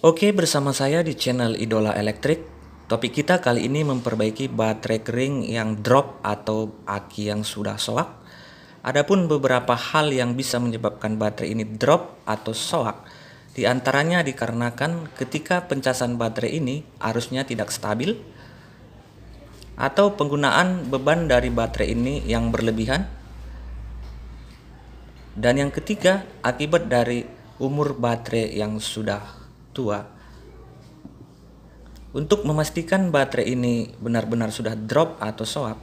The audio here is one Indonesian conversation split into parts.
Oke, bersama saya di channel Idola Elektrik. Topik kita kali ini memperbaiki baterai kering yang drop atau aki yang sudah soak. Adapun beberapa hal yang bisa menyebabkan baterai ini drop atau soak, di antaranya dikarenakan ketika pencasan baterai ini arusnya tidak stabil, atau penggunaan beban dari baterai ini yang berlebihan. Dan yang ketiga, akibat dari umur baterai yang sudah tua. Untuk memastikan baterai ini benar-benar sudah drop atau soak,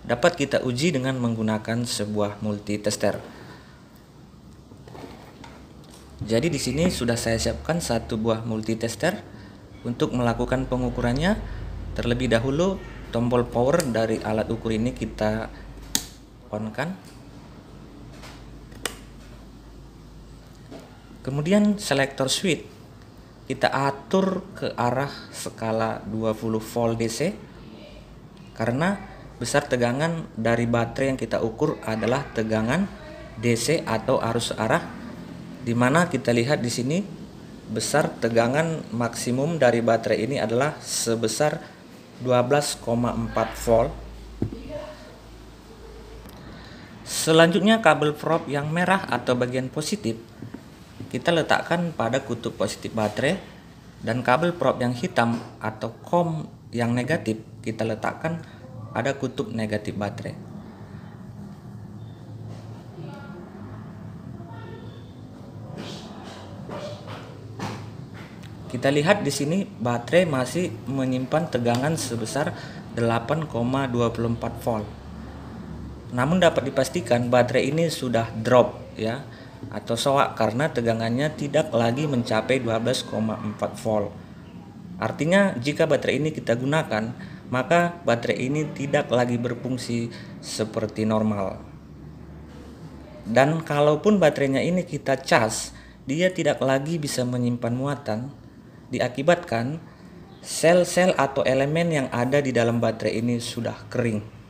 dapat kita uji dengan menggunakan sebuah multitester. Jadi di sini sudah saya siapkan satu buah multitester. Untuk melakukan pengukurannya, terlebih dahulu tombol power dari alat ukur ini kita on-kan. Kemudian selektor switch kita atur ke arah skala 20 volt DC, karena besar tegangan dari baterai yang kita ukur adalah tegangan DC atau arus arah, dimana kita lihat di sini besar tegangan maksimum dari baterai ini adalah sebesar 12,4 volt. Selanjutnya kabel probe yang merah atau bagian positif kita letakkan pada kutub positif baterai, dan kabel probe yang hitam atau COM yang negatif kita letakkan pada kutub negatif baterai. Kita lihat di sini baterai masih menyimpan tegangan sebesar 8,24 volt. Namun dapat dipastikan baterai ini sudah drop ya, atau soak, karena tegangannya tidak lagi mencapai 12,4 volt. Artinya jika baterai ini kita gunakan, maka baterai ini tidak lagi berfungsi seperti normal. Dan kalaupun baterainya ini kita cas, dia tidak lagi bisa menyimpan muatan, diakibatkan sel-sel atau elemen yang ada di dalam baterai ini sudah kering.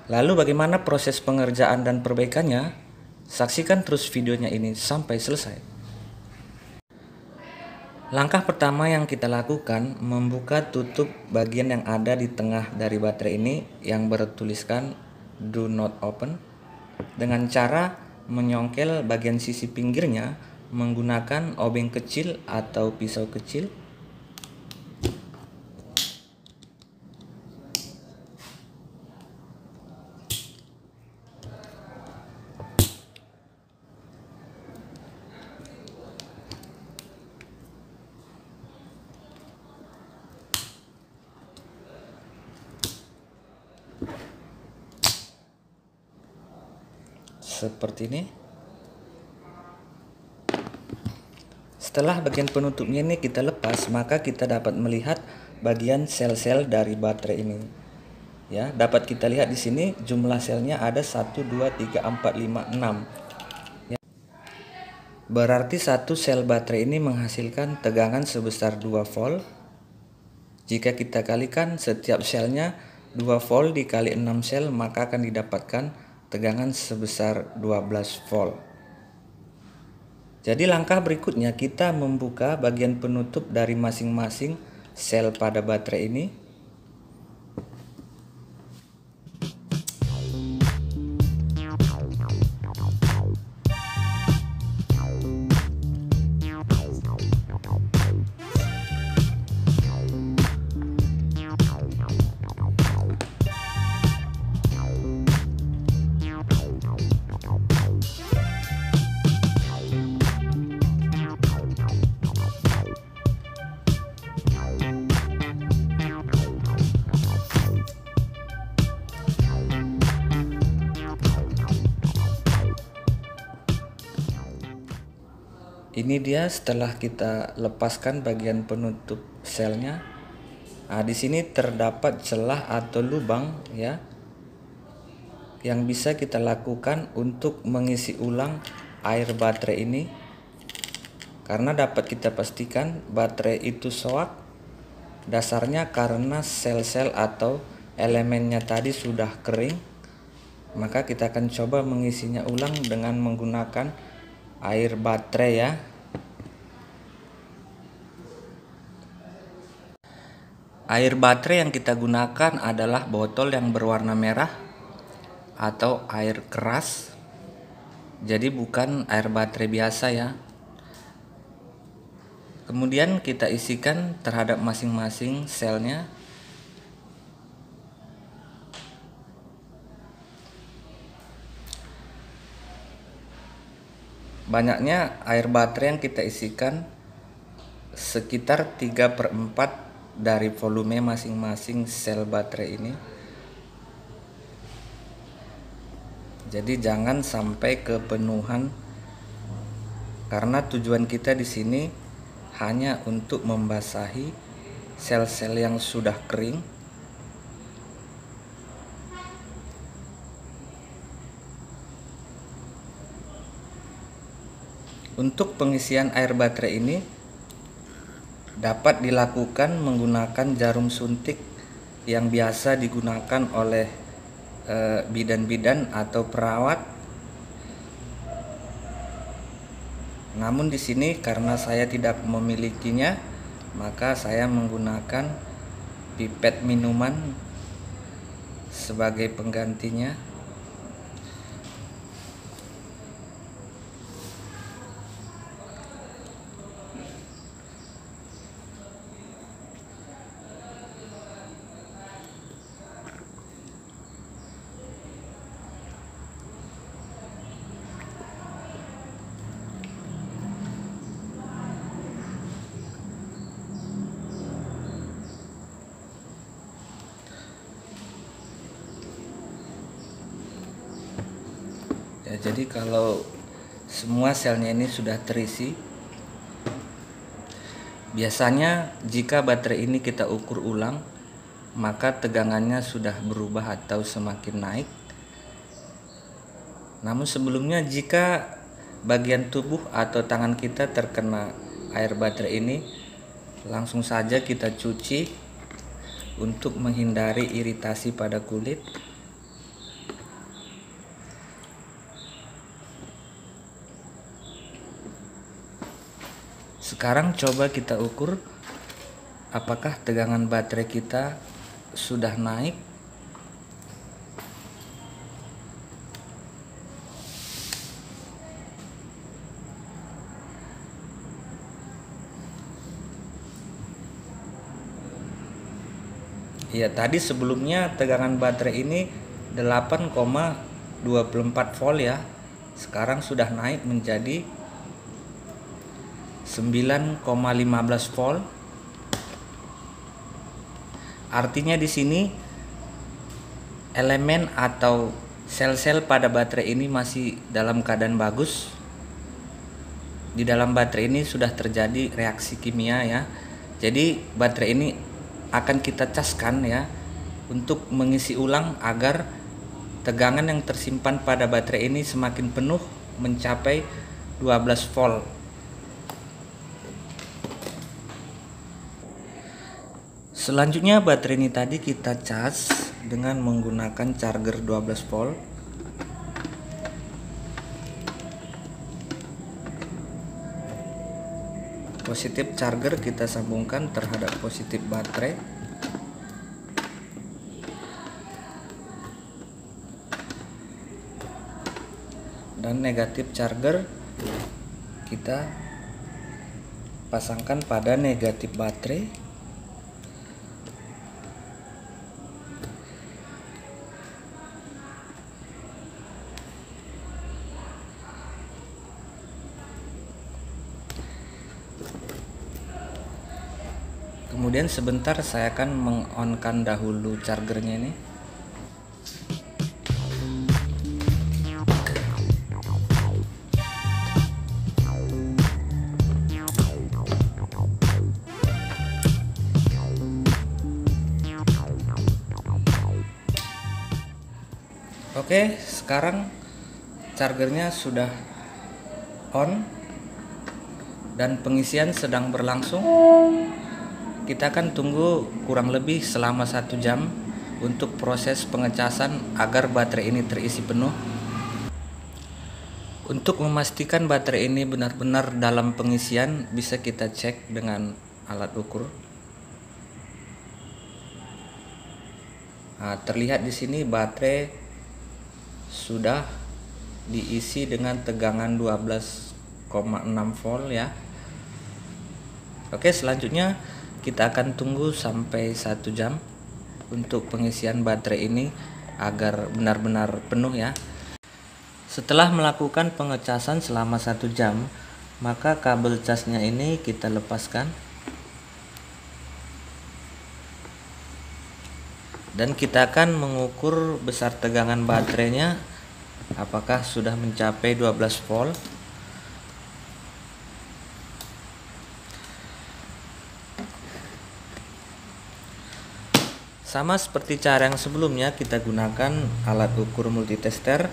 Lalu bagaimana proses pengerjaan dan perbaikannya? Saksikan terus videonya ini sampai selesai. Langkah pertama yang kita lakukan, membuka tutup bagian yang ada di tengah dari baterai ini yang bertuliskan do not open, dengan cara menyongkel bagian sisi pinggirnya menggunakan obeng kecil atau pisau kecil. Seperti ini. Setelah bagian penutupnya ini kita lepas, maka kita dapat melihat bagian sel-sel dari baterai ini. Ya, dapat kita lihat di sini jumlah selnya ada 1 2 3 4 5 6. Ya. Berarti satu sel baterai ini menghasilkan tegangan sebesar 2 volt. Jika kita kalikan setiap selnya 2 volt dikali 6 sel, maka akan didapatkan tegangan sebesar 12 volt. Jadi langkah berikutnya kita membuka bagian penutup dari masing-masing sel pada baterai ini. Ini dia setelah kita lepaskan bagian penutup selnya. Nah, di sini terdapat celah atau lubang ya, yang bisa kita lakukan untuk mengisi ulang air baterai ini. Karena dapat kita pastikan baterai itu soak dasarnya karena sel-sel atau elemennya tadi sudah kering. Maka kita akan coba mengisinya ulang dengan menggunakan air baterai ya. Air baterai yang kita gunakan adalah botol yang berwarna merah atau air keras. Jadi bukan air baterai biasa ya. Kemudian kita isikan terhadap masing-masing selnya. Banyaknya air baterai yang kita isikan sekitar 3/4 dari volume masing-masing sel baterai ini. Jadi jangan sampai kepenuhan, karena tujuan kita di sini hanya untuk membasahi sel-sel yang sudah kering. Untuk pengisian air baterai ini dapat dilakukan menggunakan jarum suntik yang biasa digunakan oleh bidan-bidan atau perawat. Namun di sini karena saya tidak memilikinya, maka saya menggunakan pipet minuman sebagai penggantinya. Ya, jadi kalau semua selnya ini sudah terisi, biasanya jika baterai ini kita ukur ulang, maka tegangannya sudah berubah atau semakin naik. Namun sebelumnya jika bagian tubuh atau tangan kita terkena air baterai ini, langsung saja kita cuci untuk menghindari iritasi pada kulit. Sekarang coba kita ukur apakah tegangan baterai kita sudah naik. Ya, tadi sebelumnya tegangan baterai ini 8,24 volt ya. Sekarang sudah naik menjadi 9,15 volt. Artinya di sini elemen atau sel-sel pada baterai ini masih dalam keadaan bagus. Di dalam baterai ini sudah terjadi reaksi kimia ya. Jadi baterai ini akan kita caskan ya untuk mengisi ulang agar tegangan yang tersimpan pada baterai ini semakin penuh mencapai 12 volt. Selanjutnya baterai ini tadi kita cas dengan menggunakan charger 12 volt. Positif charger kita sambungkan terhadap positif baterai. Dan negatif charger kita pasangkan pada negatif baterai. Kemudian sebentar saya akan meng-on-kan dahulu chargernya ini. Oke, sekarang chargernya sudah on dan pengisian sedang berlangsung. Kita akan tunggu kurang lebih selama 1 jam untuk proses pengecasan agar baterai ini terisi penuh. Untuk memastikan baterai ini benar-benar dalam pengisian, bisa kita cek dengan alat ukur. Nah, terlihat di sini baterai sudah diisi dengan tegangan 12,6 volt ya. Oke, selanjutnya kita akan tunggu sampai 1 jam untuk pengisian baterai ini agar benar-benar penuh ya. Setelah melakukan pengecasan selama 1 jam, maka kabel casnya ini kita lepaskan dan kita akan mengukur besar tegangan baterainya apakah sudah mencapai 12 volt. Sama seperti cara yang sebelumnya, kita gunakan alat ukur multitester.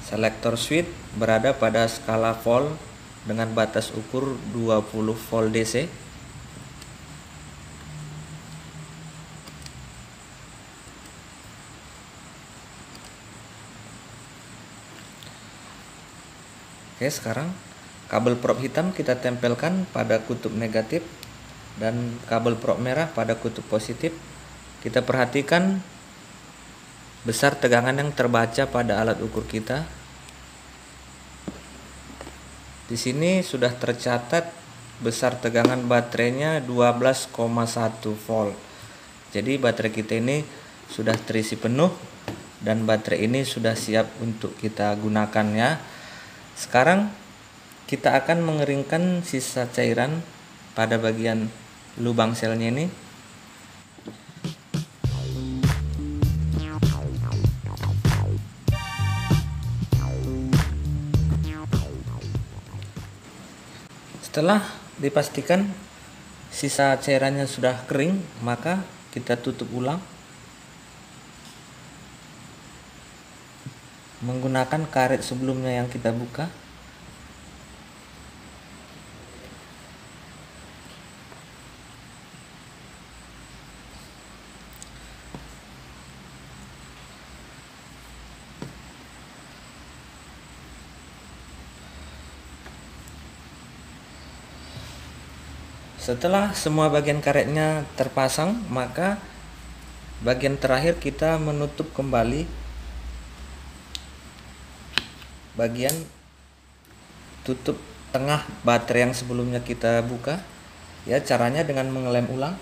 Selektor switch berada pada skala volt dengan batas ukur 20 volt DC. Oke, sekarang kabel prop hitam kita tempelkan pada kutub negatif dan kabel prop merah pada kutub positif. Kita perhatikan besar tegangan yang terbaca pada alat ukur kita. Di sini sudah tercatat besar tegangan baterainya 12,1 volt. Jadi baterai kita ini sudah terisi penuh dan baterai ini sudah siap untuk kita gunakan ya. Sekarang kita akan mengeringkan sisa cairan pada bagian lubang selnya ini. Setelah dipastikan sisa cairannya sudah kering, maka kita tutup ulang menggunakan karet sebelumnya yang kita buka. Setelah semua bagian karetnya terpasang, maka bagian terakhir kita menutup kembali bagian tutup tengah baterai yang sebelumnya kita buka. Ya, caranya dengan mengelem ulang.